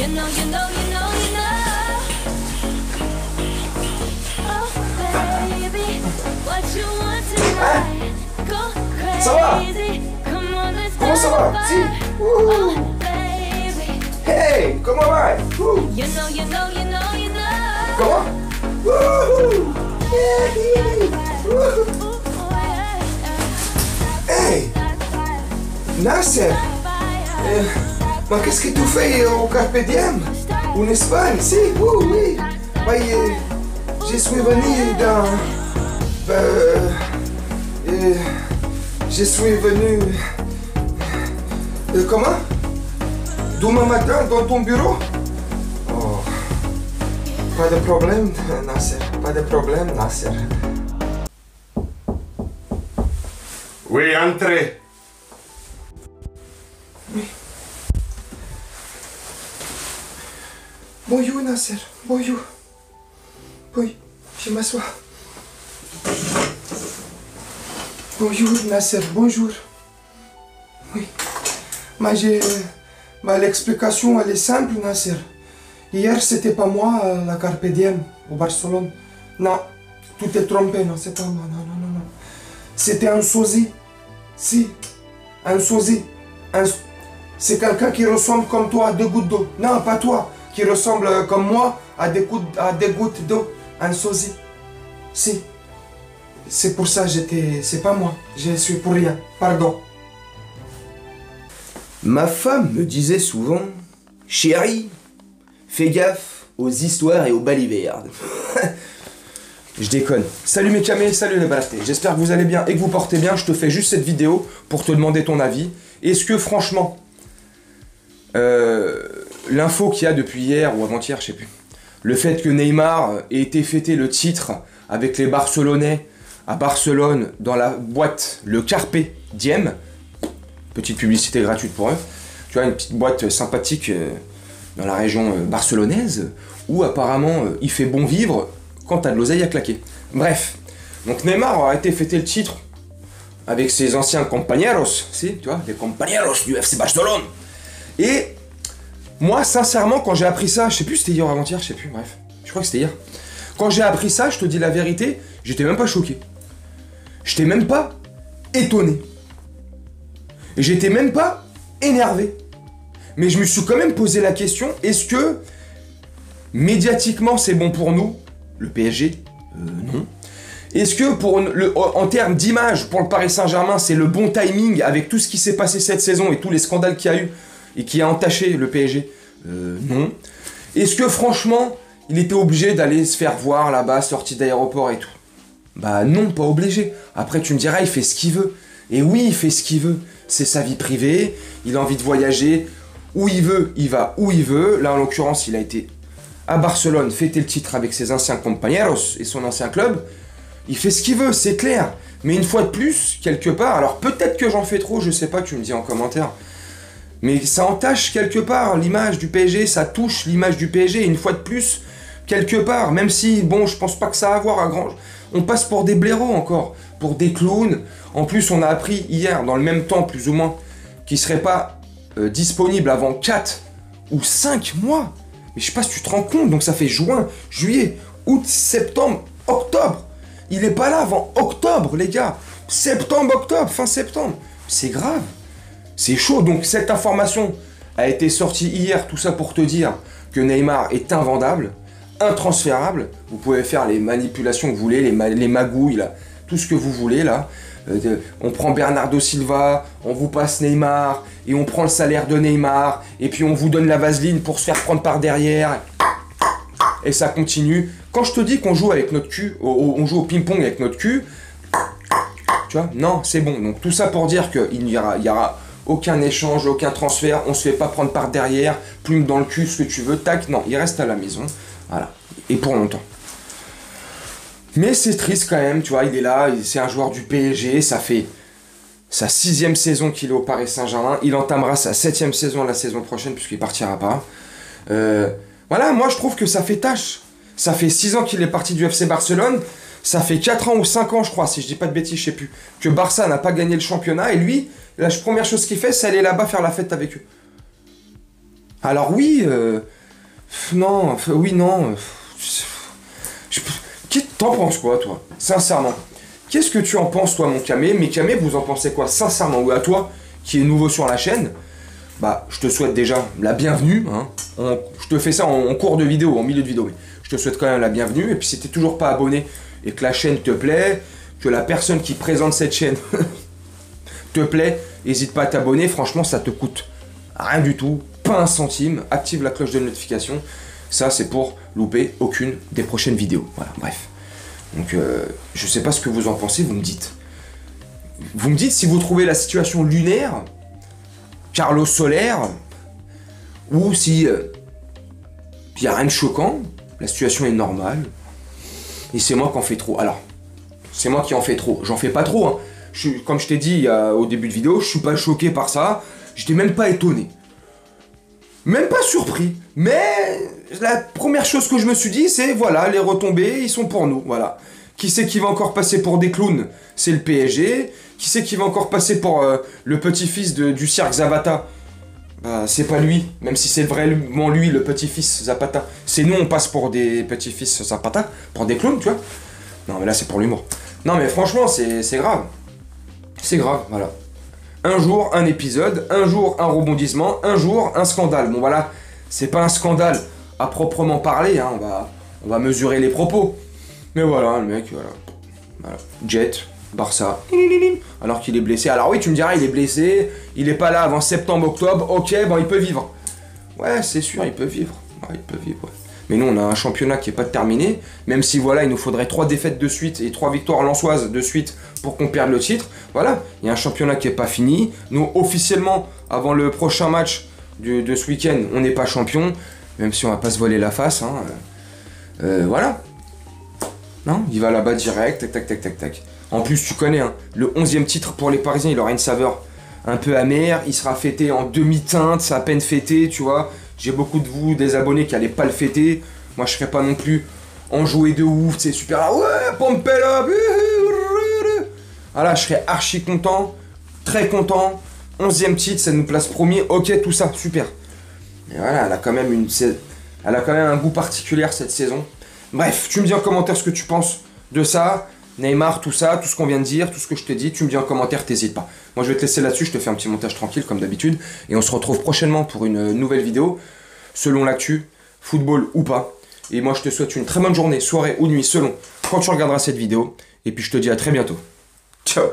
Ça va? Comment ça va? Si. Hey, comment va? Comment? Hey, Nasser, mais qu'est-ce que tu fais au Carpe Diem? En Espagne, si, oui. Oui, je suis venu dans... je suis venu... comment? Demain matin dans ton bureau? Oh, pas de problème, Nasser. Pas de problème, Nasser. Oui, entrez. Oui. Bonjour, Nasser. Bonjour. Oui, je m'assois. Bonjour, Nasser. Bonjour. Oui. Mais l'explication, elle est simple, Nasser. Hier, c'était pas moi, la Carpe Diem, au Barcelone. Non, tu t'es trompé, non, c'est pas moi, non. C'était un sosie. Si, un sosie. C'est quelqu'un qui ressemble comme toi à deux gouttes d'eau. Non, pas toi, qui ressemble comme moi à des gouttes d'eau. Un sosie. Si. C'est pour ça c'est pas moi. Je suis pour rien. Pardon. Ma femme me disait souvent, chérie, fais gaffe aux histoires et aux balivernes. Je déconne. Salut mes camés, salut les balatés. J'espère que vous allez bien et que vous portez bien. Je te fais juste cette vidéo pour te demander ton avis. Est-ce que franchement, l'info qu'il y a depuis hier ou avant-hier, je sais plus, le fait que Neymar ait été fêter le titre avec les Barcelonais à Barcelone dans la boîte le Carpe Diem, petite publicité gratuite pour eux, tu vois, une petite boîte sympathique dans la région barcelonaise où apparemment il fait bon vivre quand t'as de l'oseille à claquer. Bref, donc Neymar a été fêter le titre avec ses anciens compañeros, si, tu vois, les compañeros du FC Barcelone. Et moi, sincèrement, quand j'ai appris ça, je sais plus si c'était hier ou avant-hier, je sais plus, bref, je crois que c'était hier. Quand j'ai appris ça, je te dis la vérité, j'étais même pas choqué. J'étais même pas étonné. J'étais même pas énervé. Mais je me suis quand même posé la question, est-ce que médiatiquement c'est bon pour nous? Le PSG, non. Est-ce que en termes d'image pour le Paris Saint-Germain, c'est le bon timing avec tout ce qui s'est passé cette saison et tous les scandales qu'il y a eu et qui a entaché le PSG? Non. Est-ce que franchement, il était obligé d'aller se faire voir là-bas, sorti d'aéroport et tout? Bah non, pas obligé. Après tu me diras, il fait ce qu'il veut. Et oui, il fait ce qu'il veut. C'est sa vie privée, il a envie de voyager où il veut, il va où il veut. Là en l'occurrence, il a été à Barcelone, fêter le titre avec ses anciens compañeros et son ancien club. Il fait ce qu'il veut, c'est clair. Mais une fois de plus, quelque part, alors peut-être que j'en fais trop, je sais pas, tu me dis en commentaire. Mais ça entache quelque part l'image du PSG, ça touche l'image du PSG. Et une fois de plus, quelque part, même si, bon, je pense pas que ça a à voir à grand... On passe pour des blaireaux encore, pour des clowns. En plus, on a appris hier, dans le même temps, plus ou moins, qu'il serait pas disponible avant 4 ou 5 mois. Mais je sais pas si tu te rends compte, donc ça fait juin, juillet, août, septembre, octobre. Il est pas là avant octobre, les gars. Septembre, octobre, fin septembre. C'est grave. C'est chaud. Donc cette information a été sortie hier, tout ça pour te dire que Neymar est invendable, intransférable. Vous pouvez faire les manipulations que vous voulez, les magouilles, là, tout ce que vous voulez, là. On prend Bernardo Silva, on vous passe Neymar, et on prend le salaire de Neymar, et puis on vous donne la vaseline pour se faire prendre par derrière. Et ça continue. Quand je te dis qu'on joue avec notre cul, on joue au ping-pong avec notre cul, tu vois, non, c'est bon. Donc tout ça pour dire qu'il n'y aura aucun échange, aucun transfert, on se fait pas prendre par derrière, plume dans le cul, ce que tu veux, tac, non, il reste à la maison. Voilà. Et pour longtemps. Mais c'est triste quand même, tu vois, il est là, c'est un joueur du PSG, ça fait sa 6e saison qu'il est au Paris Saint-Germain, il entamera sa 7e saison la saison prochaine puisqu'il partira pas. Voilà, moi je trouve que ça fait tâche. Ça fait 6 ans qu'il est parti du FC Barcelone, ça fait 4 ans ou 5 ans je crois, si je dis pas de bêtises, je sais plus, que Barça n'a pas gagné le championnat et lui, la première chose qu'il fait, c'est aller là-bas faire la fête avec eux. Alors oui, Non, oui, non. T'en penses quoi, toi? Sincèrement. Qu'est-ce que tu en penses, toi, mon Camé? Mais Camé, vous en pensez quoi? Sincèrement, ou à toi, qui est nouveau sur la chaîne, bah, je te souhaite déjà la bienvenue, hein. Je te fais ça en cours de vidéo, en milieu de vidéo, mais je te souhaite quand même la bienvenue. Et puis, si t'es toujours pas abonné et que la chaîne te plaît, que la personne qui présente cette chaîne te plaît, n'hésite pas à t'abonner. Franchement, ça te coûte rien du tout, pas un centime. Active la cloche de notification. Ça, c'est pour louper aucune des prochaines vidéos. Voilà, bref. Donc, je sais pas ce que vous en pensez, vous me dites. Vous me dites si vous trouvez la situation lunaire, Carlos Soler, ou si il n'y a rien de choquant, la situation est normale, et c'est moi qui en fais trop. Alors, c'est moi qui en fais trop. J'en fais pas trop, hein. Comme je t'ai dit au début de vidéo, je suis pas choqué par ça, j'étais même pas étonné. Même pas surpris, mais la première chose que je me suis dit, c'est voilà, les retombées, ils sont pour nous, voilà. Qui c'est qui va encore passer pour des clowns? C'est le PSG. Qui c'est qui va encore passer pour le petit-fils du cirque Zapata? Bah, c'est pas lui, même si c'est vraiment lui, le petit-fils Zapata. C'est nous, on passe pour des petits-fils Zapata, pour des clowns, tu vois. Non, mais là, c'est pour l'humour. Non, mais franchement, c'est grave. C'est grave, voilà. Un jour, un épisode, un jour, un rebondissement, un jour, un scandale. Bon, voilà, c'est pas un scandale à proprement parler, hein, on va mesurer les propos. Mais voilà, le mec, voilà. Jet, Barça, alors qu'il est blessé. Alors oui, tu me diras, il est blessé, il est pas là avant septembre-octobre, ok, bon, il peut vivre. Ouais, c'est sûr, il peut vivre. Ouais, il peut vivre, ouais. Mais nous, on a un championnat qui est pas terminé, même si voilà, il nous faudrait 3 défaites de suite et 3 victoires lensoises de suite pour qu'on perde le titre. Voilà, il y a un championnat qui est pas fini. Nous, officiellement, avant le prochain match de ce week-end, on n'est pas champion, même si on va pas se voiler la face, hein. Voilà. Non, il va là-bas direct, tac, tac, tac, tac, tac. En plus, tu connais, hein, le 11e titre pour les Parisiens, il aura une saveur un peu amère. Il sera fêté en demi-teinte, c'est à peine fêté, tu vois. J'ai beaucoup de vous, des abonnés, qui allaient pas le fêter. Moi, je serais pas non plus enjoué de ouf, c'est super là. Ouais, Pompela. Voilà, je serais archi content, très content. 11e titre, ça nous place premier. Ok, tout ça, super. Mais voilà, elle a quand même un goût particulier cette saison. Bref, tu me dis en commentaire ce que tu penses de ça, Neymar, tout ça, tout ce qu'on vient de dire, tout ce que je te dis, tu me dis en commentaire, t'hésites pas. Moi je vais te laisser là-dessus, je te fais un petit montage tranquille comme d'habitude, et on se retrouve prochainement pour une nouvelle vidéo, selon l'actu, football ou pas. Et moi je te souhaite une très bonne journée, soirée ou nuit, selon quand tu regarderas cette vidéo, et puis je te dis à très bientôt. Ciao.